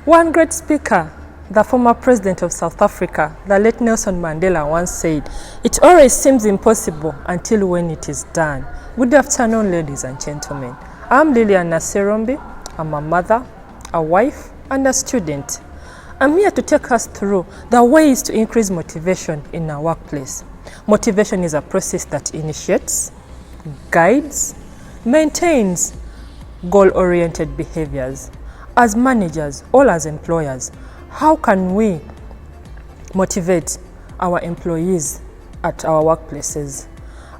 One great speaker, the former president of South Africa, the late Nelson Mandela, once said, "It always seems impossible until when it is done." Good afternoon, ladies and gentlemen. I'm Lilian Naserombi. I'm a mother, a wife, and a student. I'm here to take us through the ways to increase motivation in our workplace. Motivation is a process that initiates, guides, maintains goal-oriented behaviors. As managers or as employers, how can we motivate our employees at our workplaces?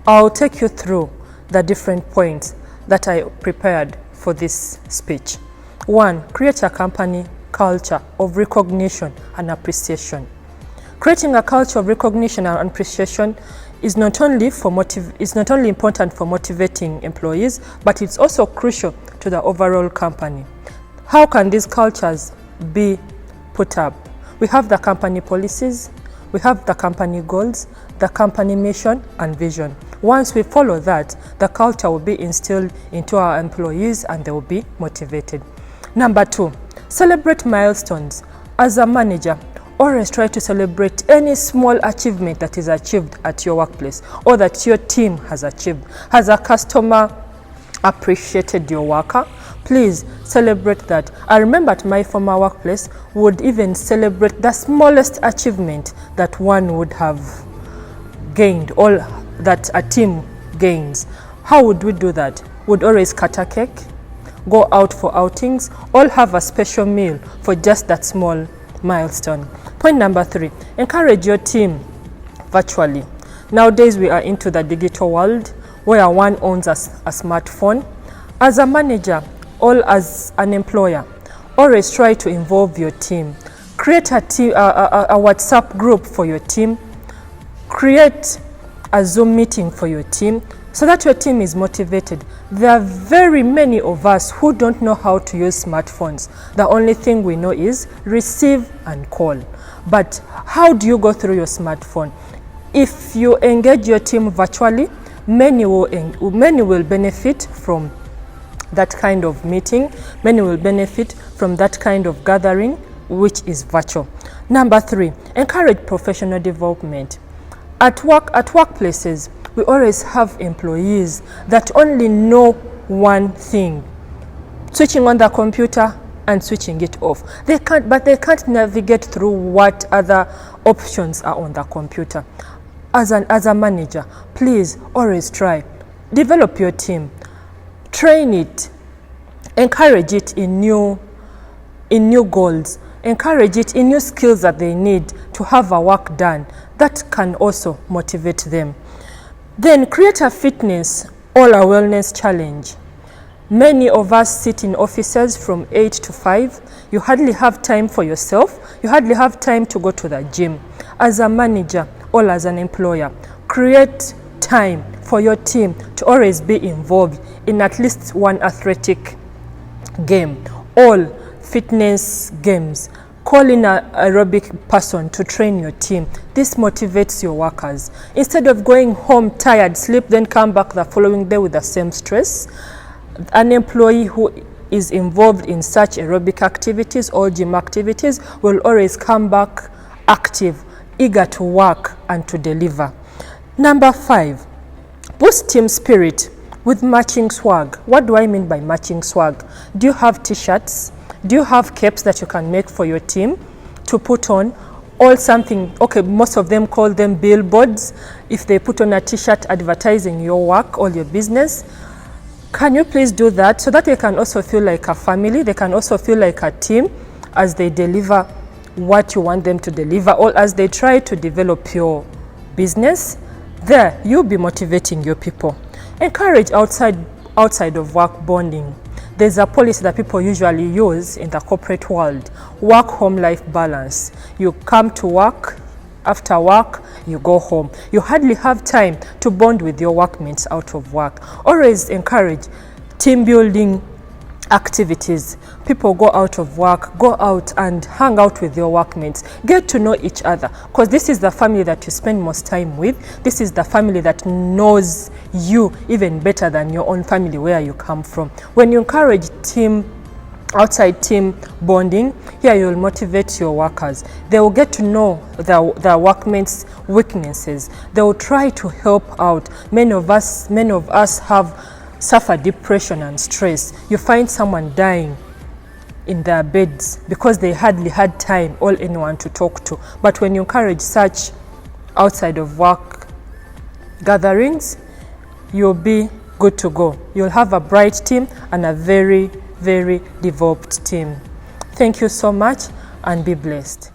I'll take you through the different points that I prepared for this speech. 1. Create a company culture of recognition and appreciation. Creating a culture of recognition and appreciation is not only important for motivating employees, but it's also crucial to the overall company. How can these cultures be put up? We have the company policies, we have the company goals, the company mission and vision. Once we follow that, the culture will be instilled into our employees and they will be motivated. Number 2, celebrate milestones. As a manager, always try to celebrate any small achievement that is achieved at your workplace or that your team has achieved. Has a customer appreciated your worker? Please celebrate that. I remember at my former workplace, would even celebrate the smallest achievement that one would have gained or that a team gains. How would we do that? Would always cut a cake, go out for outings, or have a special meal for just that small milestone. Point number 3, encourage your team virtually. Nowadays we are into the digital world where one owns a smartphone. As a manager or as an employer, always try to involve your team. Create a WhatsApp group for your team. Create a Zoom meeting for your team so that your team is motivated. There are very many of us who don't know how to use smartphones. The only thing we know is receive and call. But how do you go through your smartphone? If you engage your team virtually, many will benefit from that kind of meeting. Many will benefit from that kind of gathering, which is virtual. Number 3, encourage professional development. At workplaces, we always have employees that only know one thing: switching on the computer and switching it off. They can't navigate through what other options are on the computer. As a manager, please always try. Develop your team. Train it. Encourage it in new goals. Encourage it in new skills that they need to have a work done. That can also motivate them. Then create a fitness or a wellness challenge. Many of us sit in offices from 8 to 5. You hardly have time for yourself. You hardly have time to go to the gym. As a manager or as an employer, create time for your team to always be involved in at least one athletic game, all fitness games. Call in an aerobic person to train your team. This motivates your workers. Instead of going home tired, sleep, then come back the following day with the same stress, an employee who is involved in such aerobic activities or gym activities will always come back active, eager to work and to deliver. Number 5, boost team spirit with matching swag. What do I mean by matching swag? Do you have t-shirts? Do you have caps that you can make for your team to put on? Or something, okay, most of them call them billboards. If they put on a t-shirt advertising your work or your business, can you please do that so that they can also feel like a family? They can also feel like a team as they deliver what you want them to deliver, or as they try to develop your business. There, you'll be motivating your people. Encourage outside of work bonding. There's a policy that people usually use in the corporate world: work-home life balance. You come to work, after work, you go home. You hardly have time to bond with your workmates out of work. Always encourage team building activities. People go out of work, go out and hang out with your workmates. Get to know each other, because this is the family that you spend most time with. This is the family that knows you even better than your own family where you come from. When you encourage team outside team bonding. Here you will motivate your workers. They will get to know their workmates' weaknesses. They will try to help out. Many of us have suffered depression and stress. You find someone dying in their beds because they hardly had time or anyone to talk to. But when you encourage such outside of work gatherings, you'll be good to go. You'll have a bright team and a very developed team. Thank you so much and be blessed.